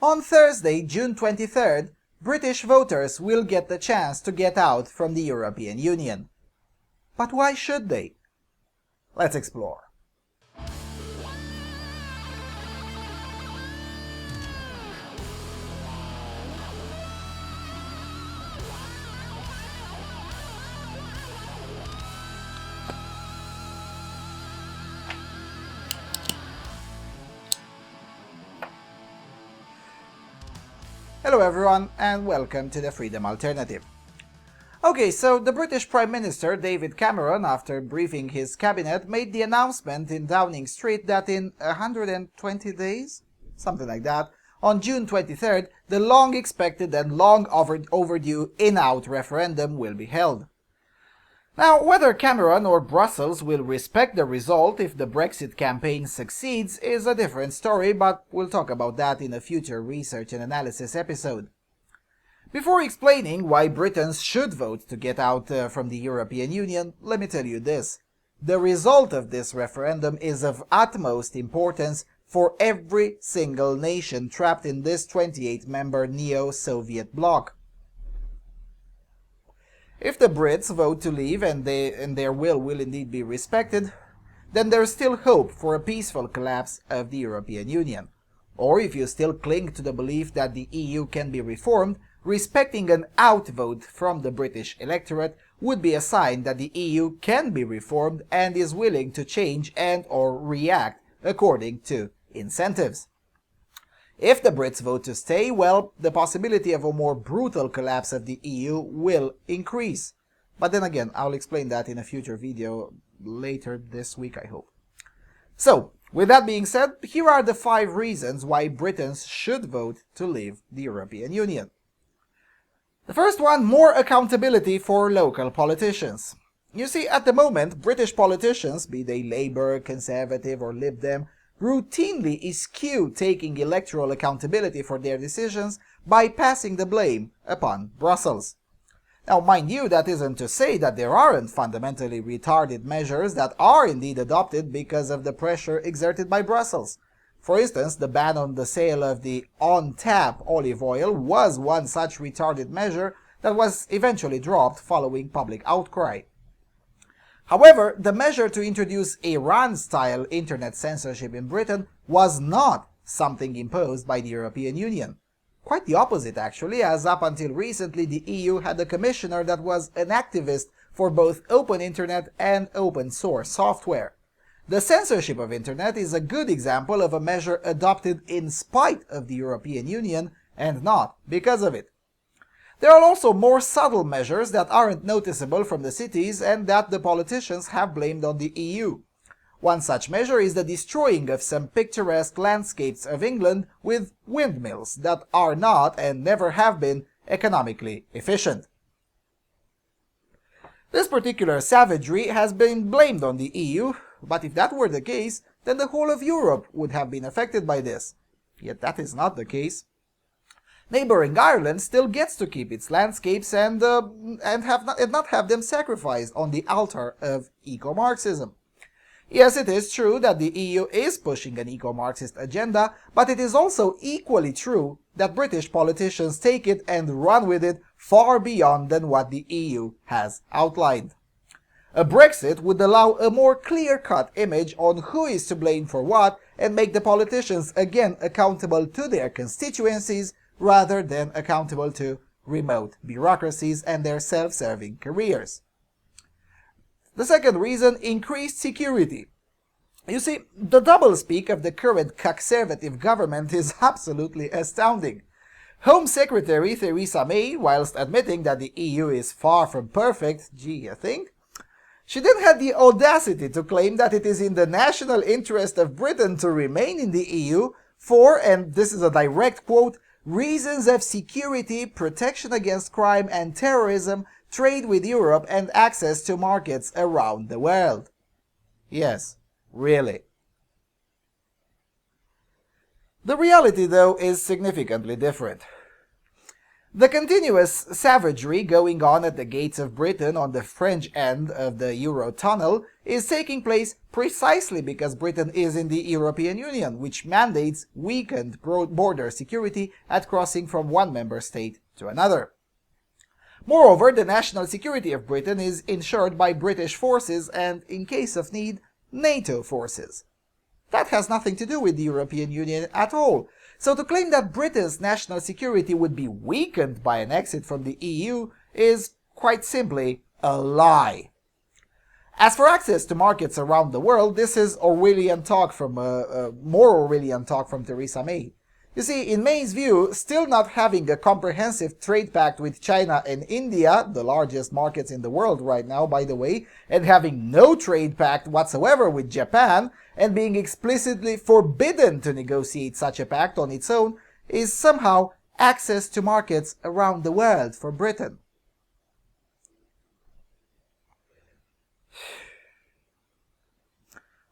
On Thursday, June 23rd, British voters will get the chance to get out from the European Union. But why should they? Let's explore. Hello everyone and welcome to the Freedom Alternative. Okay, so the British Prime Minister David Cameron, after briefing his cabinet, made the announcement in Downing Street that in 120 days, something like that, on June 23rd, the long-expected and long overdue in-out referendum will be held. Now, whether Cameron or Brussels will respect the result if the Brexit campaign succeeds is a different story, but we'll talk about that in a future research and analysis episode. Before explaining why Britons should vote to get out from the European Union, let me tell you this. The result of this referendum is of utmost importance for every single nation trapped in this 28-member neo-Soviet bloc. If the Brits vote to leave and their will indeed be respected, then there's still hope for a peaceful collapse of the European Union. Or if you still cling to the belief that the EU can be reformed, respecting an outvote from the British electorate would be a sign that the EU can be reformed and is willing to change and/or react according to incentives. If the Brits vote to stay, well, the possibility of a more brutal collapse of the EU will increase. But then again, I'll explain that in a future video later this week, I hope. So, with that being said, here are the 5 reasons why Britons should vote to leave the European Union. The first one, more accountability for local politicians. You see, at the moment, British politicians, be they Labour, Conservative or Lib Dem, routinely eschew taking electoral accountability for their decisions by passing the blame upon Brussels. Now, mind you, that isn't to say that there aren't fundamentally retarded measures that are indeed adopted because of the pressure exerted by Brussels. For instance, the ban on the sale of the on-tap olive oil was one such retarded measure that was eventually dropped following public outcry. However, the measure to introduce Iran-style internet censorship in Britain was not something imposed by the European Union. Quite the opposite, actually, as up until recently the EU had a commissioner that was an activist for both open internet and open source software. The censorship of internet is a good example of a measure adopted in spite of the European Union and not because of it. There are also more subtle measures that aren't noticeable from the cities and that the politicians have blamed on the EU. One such measure is the destroying of some picturesque landscapes of England with windmills that are not and never have been economically efficient. This particular savagery has been blamed on the EU, but if that were the case, then the whole of Europe would have been affected by this. Yet that is not the case. Neighboring Ireland still gets to keep its landscapes and not have them sacrificed on the altar of eco-Marxism. Yes, it is true that the EU is pushing an eco-Marxist agenda, but it is also equally true that British politicians take it and run with it far beyond than what the EU has outlined. A Brexit would allow a more clear-cut image on who is to blame for what and make the politicians again accountable to their constituencies rather than accountable to remote bureaucracies and their self-serving careers. The second reason, increased security. You see, the doublespeak of the current conservative government is absolutely astounding. Home Secretary Theresa May, whilst admitting that the EU is far from perfect, gee, you think? She then had the audacity to claim that it is in the national interest of Britain to remain in the EU for, and this is a direct quote, reasons of security, protection against crime and terrorism, trade with Europe, and access to markets around the world. Yes, really. The reality, though, is significantly different. The continuous savagery going on at the gates of Britain on the French end of the Eurotunnel is taking place precisely because Britain is in the European Union, which mandates weakened border security at crossing from one member state to another. Moreover, the national security of Britain is ensured by British forces and, in case of need, NATO forces. That has nothing to do with the European Union at all. So to claim that Britain's national security would be weakened by an exit from the EU is quite simply a lie. As for access to markets around the world, this is Orwellian talk from more Orwellian talk from Theresa May. You see, in May's view, still not having a comprehensive trade pact with China and India, the largest markets in the world right now, by the way, and having no trade pact whatsoever with Japan, and being explicitly forbidden to negotiate such a pact on its own, is somehow access to markets around the world for Britain.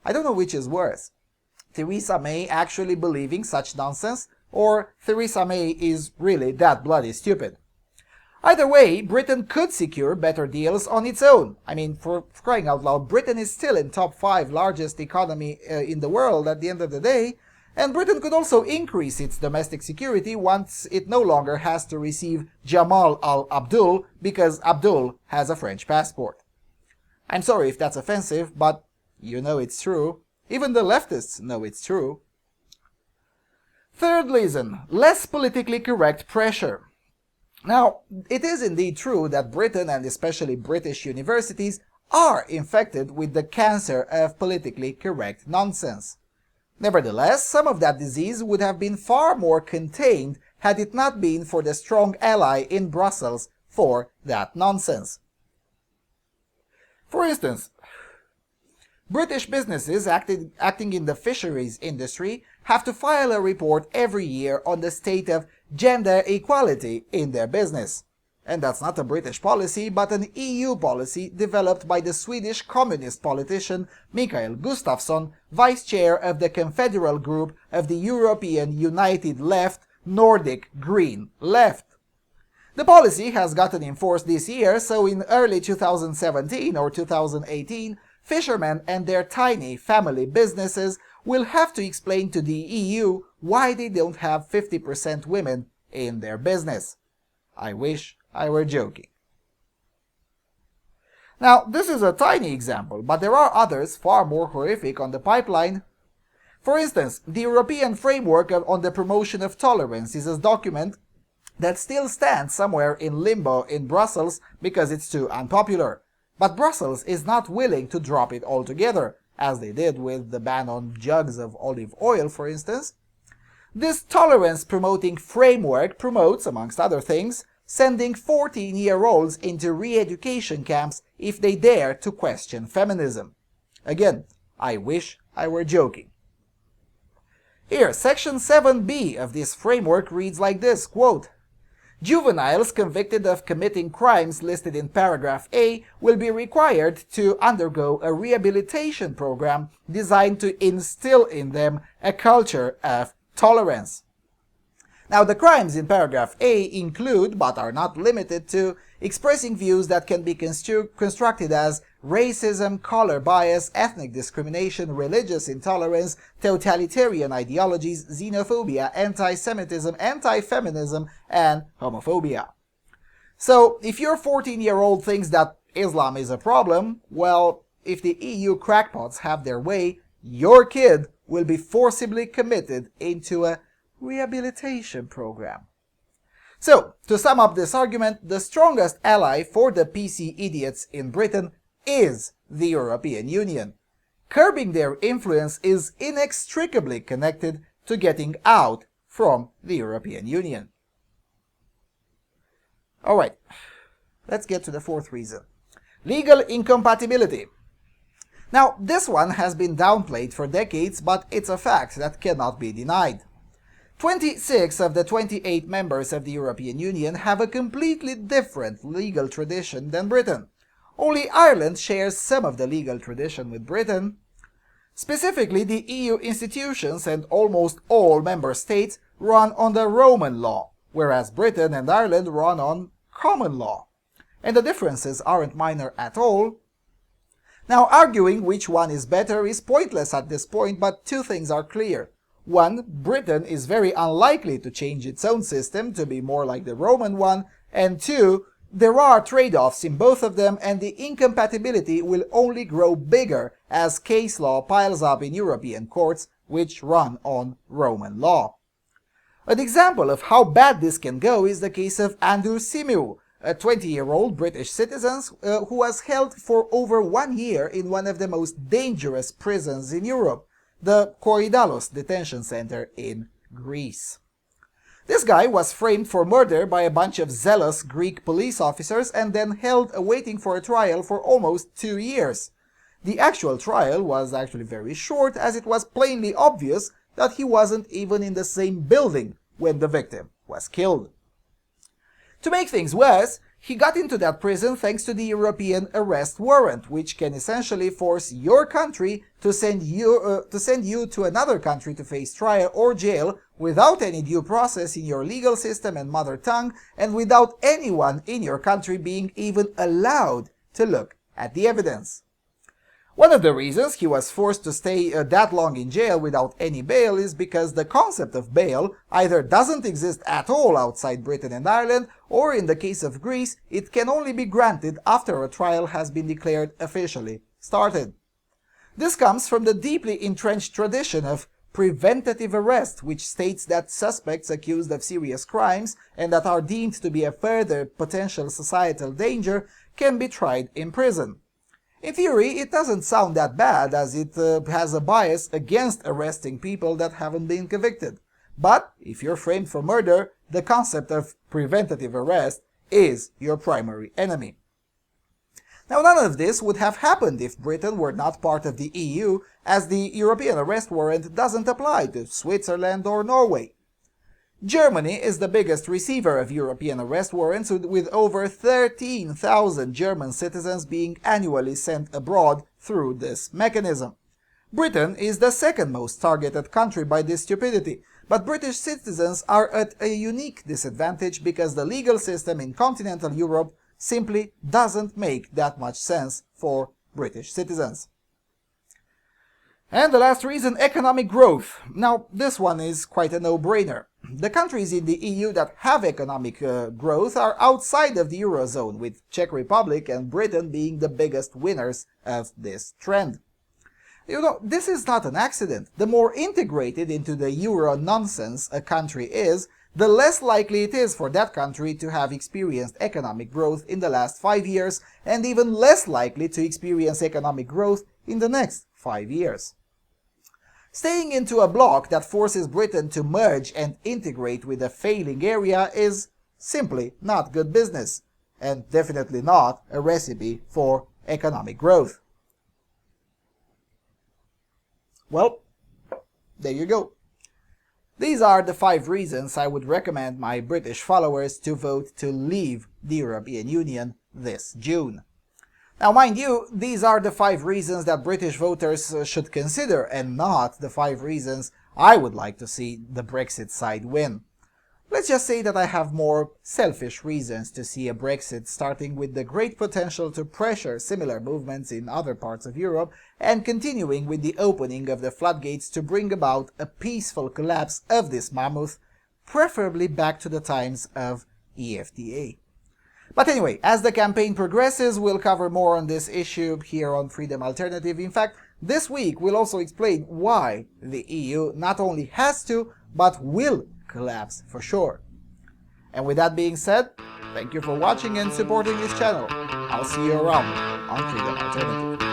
I don't know which is worse. Theresa May actually believing such nonsense, or Theresa May is really that bloody stupid. Either way, Britain could secure better deals on its own. I mean, for crying out loud, Britain is still in top 5 largest economy in the world at the end of the day, and Britain could also increase its domestic security once it no longer has to receive Jamal al-Abdul because Abdul has a French passport. I'm sorry if that's offensive, but you know it's true. Even the leftists know it's true. Third reason, less politically correct pressure. Now, it is indeed true that Britain and especially British universities are infected with the cancer of politically correct nonsense. Nevertheless, some of that disease would have been far more contained had it not been for the strong ally in Brussels for that nonsense. For instance, British businesses acting in the fisheries industry have to file a report every year on the state of gender equality in their business. And that's not a British policy, but an EU policy developed by the Swedish communist politician Mikael Gustafsson, vice chair of the confederal group of the European United Left, Nordic Green Left. The policy has gotten enforced this year, so in early 2017 or 2018, fishermen and their tiny family businesses will have to explain to the EU why they don't have 50% women in their business. I wish I were joking. Now, this is a tiny example, but there are others far more horrific on the pipeline. For instance, the European Framework on the Promotion of Tolerance is a document that still stands somewhere in limbo in Brussels because it's too unpopular. But Brussels is not willing to drop it altogether, as they did with the ban on jugs of olive oil, for instance. This tolerance-promoting framework promotes, amongst other things, sending 14-year-olds into re-education camps if they dare to question feminism. Again, I wish I were joking. Here, Section 7b of this framework reads like this, quote, "Juveniles convicted of committing crimes listed in paragraph A will be required to undergo a rehabilitation program designed to instill in them a culture of tolerance." Now, the crimes in paragraph A include, but are not limited to, expressing views that can be constructed as racism, color bias, ethnic discrimination, religious intolerance, totalitarian ideologies, xenophobia, anti-Semitism, anti-feminism, and homophobia. So, if your 14-year-old thinks that Islam is a problem, well, if the EU crackpots have their way, your kid will be forcibly committed into a rehabilitation program. So, to sum up this argument, the strongest ally for the PC idiots in Britain is the European Union. Curbing their influence is inextricably connected to getting out from the European Union. Alright, let's get to the fourth reason. Legal incompatibility. Now, this one has been downplayed for decades, but it's a fact that cannot be denied. 26 of the 28 members of the European Union have a completely different legal tradition than Britain. Only Ireland shares some of the legal tradition with Britain. Specifically, the EU institutions and almost all member states run on the Roman law, whereas Britain and Ireland run on common law. And the differences aren't minor at all. Now, arguing which one is better is pointless at this point, but two things are clear. One, Britain is very unlikely to change its own system to be more like the Roman one, and two, there are trade-offs in both of them, and the incompatibility will only grow bigger as case law piles up in European courts, which run on Roman law. An example of how bad this can go is the case of Andrew Symeou, a 20-year-old British citizen who was held for over 1 year in one of the most dangerous prisons in Europe, the Korydallos detention center in Greece. This guy was framed for murder by a bunch of zealous Greek police officers and then held awaiting for a trial for almost 2 years. The actual trial was actually very short, as it was plainly obvious that he wasn't even in the same building when the victim was killed. To make things worse, he got into that prison thanks to the European arrest warrant, which can essentially force your country to send you to another country to face trial or jail without any due process in your legal system and mother tongue, and without anyone in your country being even allowed to look at the evidence. One of the reasons he was forced to stay that long in jail without any bail is because the concept of bail either doesn't exist at all outside Britain and Ireland, or in the case of Greece, it can only be granted after a trial has been declared officially started. This comes from the deeply entrenched tradition of preventative arrest, which states that suspects accused of serious crimes and that are deemed to be a further potential societal danger can be tried in prison. In theory, it doesn't sound that bad, as it has a bias against arresting people that haven't been convicted. But if you're framed for murder, the concept of preventative arrest is your primary enemy. Now, none of this would have happened if Britain were not part of the EU, as the European arrest warrant doesn't apply to Switzerland or Norway. Germany is the biggest receiver of European arrest warrants, with over 13,000 German citizens being annually sent abroad through this mechanism. Britain is the second most targeted country by this stupidity, but British citizens are at a unique disadvantage because the legal system in continental Europe simply doesn't make that much sense for British citizens. And the last reason, economic growth. Now, this one is quite a no-brainer. The countries in the EU that have economic growth are outside of the Eurozone, with Czech Republic and Britain being the biggest winners of this trend. You know, this is not an accident. The more integrated into the Euro nonsense a country is, the less likely it is for that country to have experienced economic growth in the last 5 years, and even less likely to experience economic growth in the next 5 years. Staying into a bloc that forces Britain to merge and integrate with a failing area is simply not good business, and definitely not a recipe for economic growth. Well, there you go. These are the 5 reasons I would recommend my British followers to vote to leave the European Union this June. Now, mind you, these are the 5 reasons that British voters should consider, and not the 5 reasons I would like to see the Brexit side win. Let's just say that I have more selfish reasons to see a Brexit, starting with the great potential to pressure similar movements in other parts of Europe, and continuing with the opening of the floodgates to bring about a peaceful collapse of this mammoth, preferably back to the times of EFTA. But anyway, as the campaign progresses, we'll cover more on this issue here on Freedom Alternative. In fact, this week we'll also explain why the EU not only has to, but will collapse for sure. And with that being said, thank you for watching and supporting this channel. I'll see you around on Freedom Alternative.